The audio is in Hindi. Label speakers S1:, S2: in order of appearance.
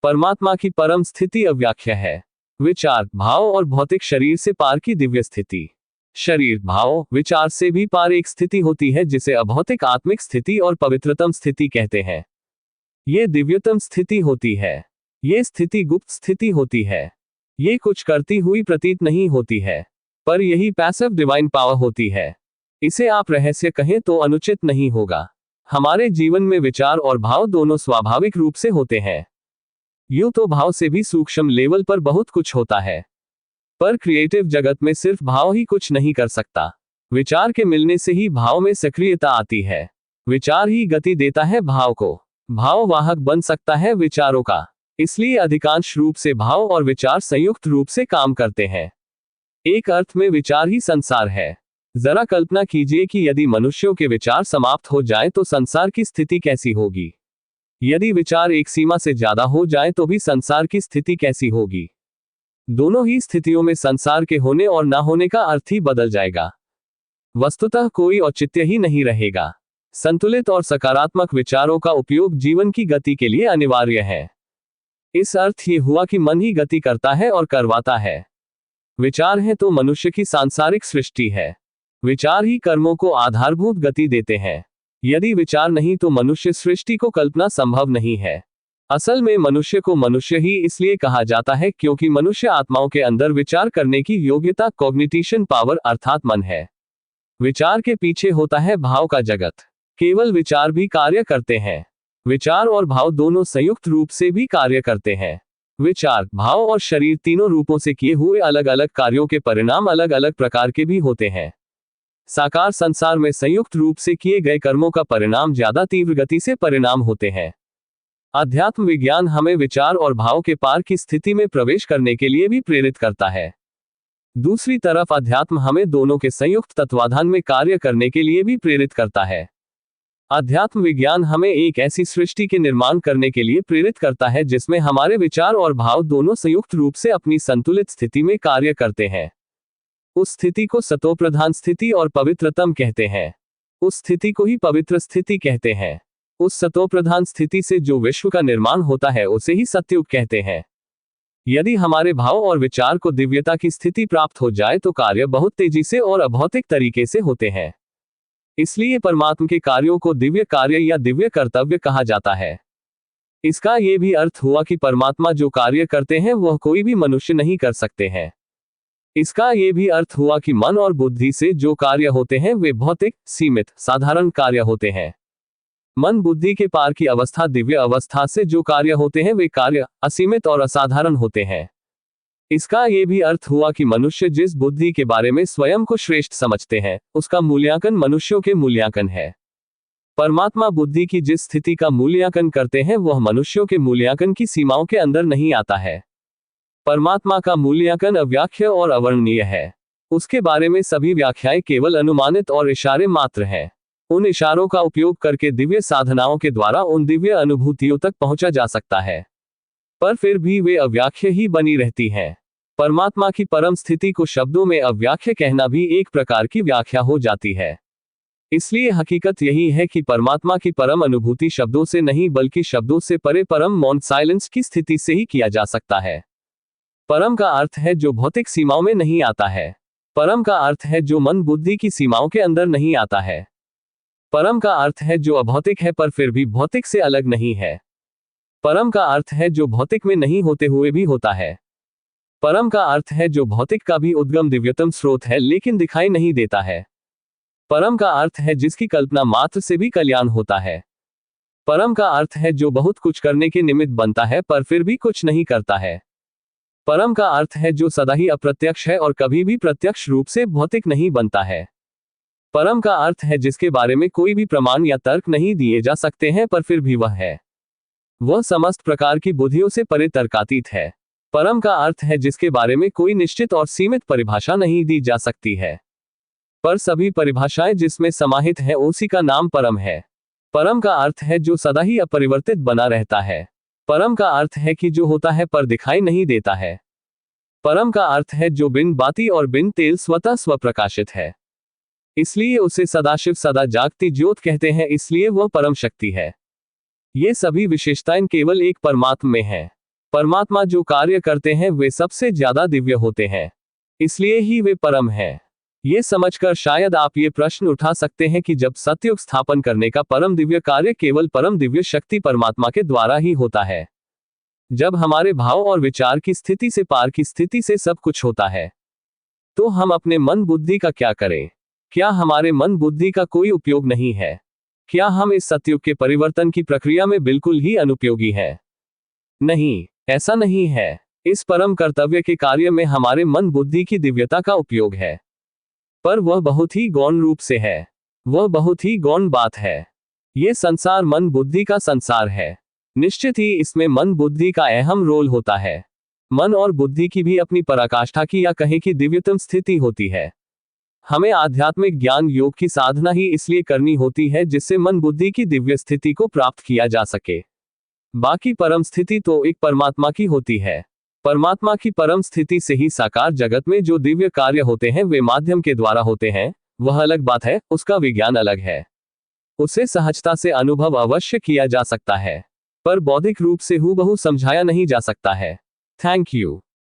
S1: परमात्मा की परम स्थिति अव्याख्या है। विचार, भाव और भौतिक शरीर से पार की दिव्य स्थिति। शरीर, भाव, विचार से भी पार एक स्थिति होती है जिसे अभौतिक आत्मिक स्थिति और पवित्रतम स्थिति कहते हैं। ये दिव्यतम स्थिति होती है। ये स्थिति गुप्त स्थिति होती है। ये कुछ करती हुई प्रतीत नहीं होती है, पर यही पैसिव डिवाइन पावर होती है। इसे आप रहस्य कहें तो अनुचित नहीं होगा। हमारे जीवन में विचार और भाव दोनों स्वाभाविक रूप से होते हैं। यूं तो भाव से भी सूक्ष्म लेवल पर बहुत कुछ होता है, पर क्रिएटिव जगत में सिर्फ भाव ही कुछ नहीं कर सकता। विचार के मिलने से ही भाव में सक्रियता आती है। विचार ही गति देता है भाव को। भाव वाहक बन सकता है विचारों का। इसलिए अधिकांश रूप से भाव और विचार संयुक्त रूप से काम करते हैं। एक अर्थ में विचार ही संसार है। जरा कल्पना कीजिए कि यदि मनुष्यों के विचार समाप्त हो जाएं तो संसार की स्थिति कैसी होगी। यदि विचार एक सीमा से ज्यादा हो जाए तो भी संसार की स्थिति कैसी होगी। दोनों ही स्थितियों में संसार के होने और ना होने का अर्थ ही बदल जाएगा। वस्तुतः कोई औचित्य ही नहीं रहेगा। संतुलित और सकारात्मक विचारों का उपयोग जीवन की गति के लिए अनिवार्य है। इस अर्थ ये हुआ कि मन ही गति करता है और करवाता है। विचार है तो मनुष्य की सांसारिक सृष्टि है। विचार ही कर्मों को आधारभूत गति देते हैं। यदि विचार नहीं तो मनुष्य सृष्टि को कल्पना संभव नहीं है। असल में मनुष्य को मनुष्य ही इसलिए कहा जाता है क्योंकि मनुष्य आत्माओं के अंदर विचार करने की योग्यता कॉग्निटिशन पावर अर्थात मन है। विचार के पीछे होता है भाव का जगत। केवल विचार भी कार्य करते हैं। विचार और भाव दोनों संयुक्त रूप से भी कार्य करते हैं। विचार, भाव और शरीर तीनों रूपों से किए हुए अलग अलग कार्यों के परिणाम अलग अलग प्रकार के भी होते हैं। साकार संसार में संयुक्त रूप से किए गए कर्मों का परिणाम ज्यादा तीव्र गति से परिणाम होते हैं। अध्यात्म विज्ञान हमें विचार और भाव के पार की स्थिति में प्रवेश करने के लिए भी प्रेरित करता है। दूसरी तरफ अध्यात्म हमें दोनों के संयुक्त तत्वाधान में कार्य करने के लिए भी प्रेरित करता है। अध्यात्म विज्ञान हमें एक ऐसी सृष्टि के निर्माण करने के लिए प्रेरित करता है जिसमें हमारे विचार और भाव दोनों संयुक्त रूप से अपनी संतुलित स्थिति में कार्य करते हैं। उस स्थिति को सतोप्रधान स्थिति और पवित्रतम कहते हैं। उस स्थिति को ही पवित्र स्थिति कहते हैं। उस सतोप्रधान स्थिति से जो विश्व का निर्माण होता है उसे ही सत्युग कहते हैं। यदि हमारे भाव और विचार को दिव्यता की स्थिति प्राप्त हो जाए तो कार्य बहुत तेजी से और अभौतिक तरीके से होते हैं। इसलिए परमात्मा के कार्यों को दिव्य कार्य या दिव्य कर्तव्य कहा जाता है। इसका ये भी अर्थ हुआ कि परमात्मा जो कार्य करते हैं वह कोई भी मनुष्य नहीं कर सकते हैं। इसका ये भी अर्थ हुआ कि मन और बुद्धि से जो कार्य होते हैं वे भौतिक, सीमित, साधारण कार्य होते हैं। मन बुद्धि के पार की अवस्था दिव्य अवस्था से जो कार्य होते हैं वे कार्य असीमित और असाधारण होते हैं। इसका ये भी अर्थ हुआ कि मनुष्य जिस बुद्धि के बारे में स्वयं को श्रेष्ठ समझते हैं उसका मूल्यांकन मनुष्यों के मूल्यांकन है। परमात्मा बुद्धि की जिस स्थिति का मूल्यांकन करते हैं वह मनुष्यों के मूल्यांकन की सीमाओं के अंदर नहीं आता है। परमात्मा का मूल्यांकन अव्याख्या और अवर्णनीय है। उसके बारे में सभी व्याख्याएं केवल अनुमानित और इशारे मात्र हैं। उन इशारों का उपयोग करके दिव्य साधनाओं के द्वारा उन दिव्य अनुभूतियों तक पहुंचा जा सकता है, पर फिर भी वे अव्याख्या ही बनी रहती हैं। परमात्मा की परम स्थिति को शब्दों में अव्याख्या कहना भी एक प्रकार की व्याख्या हो जाती है। इसलिए हकीकत यही है कि परमात्मा की परम अनुभूति शब्दों से नहीं बल्कि शब्दों से परे परम मौन साइलेंस की स्थिति से ही किया जा सकता है। परम का अर्थ है जो भौतिक सीमाओं में नहीं आता है। परम का अर्थ है जो मन बुद्धि की सीमाओं के अंदर नहीं आता है। परम का अर्थ है जो अभौतिक है पर फिर भी भौतिक से अलग नहीं है। परम का अर्थ है जो भौतिक में नहीं होते हुए भी होता है। परम का अर्थ है जो भौतिक का भी उद्गम दिव्यतम स्रोत है लेकिन दिखाई नहीं देता है। परम का अर्थ है जिसकी कल्पना मात्र से भी कल्याण होता है। परम का अर्थ है जो बहुत कुछ करने के निमित्त बनता है पर फिर भी कुछ नहीं करता है। परम का अर्थ है जो सदा ही अप्रत्यक्ष है और कभी भी प्रत्यक्ष रूप से भौतिक नहीं बनता है। परम का अर्थ है जिसके बारे में कोई भी प्रमाण या तर्क नहीं दिए जा सकते हैं पर फिर भी वह है। वह समस्त प्रकार की बुद्धियों से परे तर्कातीत है। परम का अर्थ है जिसके बारे में कोई निश्चित और सीमित परिभाषा नहीं दी जा सकती है, पर सभी परिभाषाएं जिसमें समाहित है उसी का नाम परम है। परम का अर्थ है जो सदा ही अपरिवर्तित बना रहता है। परम का अर्थ है कि जो होता है पर दिखाई नहीं देता है। परम का अर्थ है जो बिन बाती और बिन तेल स्वतः स्वप्रकाशित है। इसलिए उसे सदाशिव सदा जागती ज्योत कहते हैं, इसलिए वह परम शक्ति है। ये सभी विशेषताएं केवल एक परमात्मा में हैं। परमात्मा जो कार्य करते हैं वे सबसे ज्यादा दिव्य होते हैं, इसलिए ही वे परम हैं। ये समझकर शायद आप ये प्रश्न उठा सकते हैं कि जब सतयुग स्थापन करने का परम दिव्य कार्य केवल परम दिव्य शक्ति परमात्मा के द्वारा ही होता है, जब हमारे भाव और विचार की स्थिति से पार की स्थिति से सब कुछ होता है, तो हम अपने मन बुद्धि का क्या करें? क्या हमारे मन बुद्धि का कोई उपयोग नहीं है? क्या हम इस सतयुग के परिवर्तन की प्रक्रिया में बिल्कुल ही अनुपयोगी हैं? नहीं, ऐसा नहीं है। इस परम कर्तव्य के कार्य में हमारे मन बुद्धि की दिव्यता का उपयोग है, पर वह बहुत ही गौण रूप से है। वह बहुत ही गौण बात है। ये संसार मन बुद्धि का संसार है। निश्चित ही इसमें मन बुद्धि का अहम रोल होता है। मन और बुद्धि की भी अपनी पराकाष्ठा की या कहें कि दिव्यतम स्थिति होती है। हमें आध्यात्मिक ज्ञान योग की साधना ही इसलिए करनी होती है जिससे मन बुद्धि की दिव्य स्थिति को प्राप्त किया जा सके। बाकी परम स्थिति तो एक परमात्मा की होती है। परमात्मा की परम स्थिति से ही साकार जगत में जो दिव्य कार्य होते हैं वे माध्यम के द्वारा होते हैं, वह अलग बात है, उसका विज्ञान अलग है। उसे सहजता से अनुभव अवश्य किया जा सकता है, पर बौद्धिक रूप से हूबहू समझाया नहीं जा सकता है। Thank you.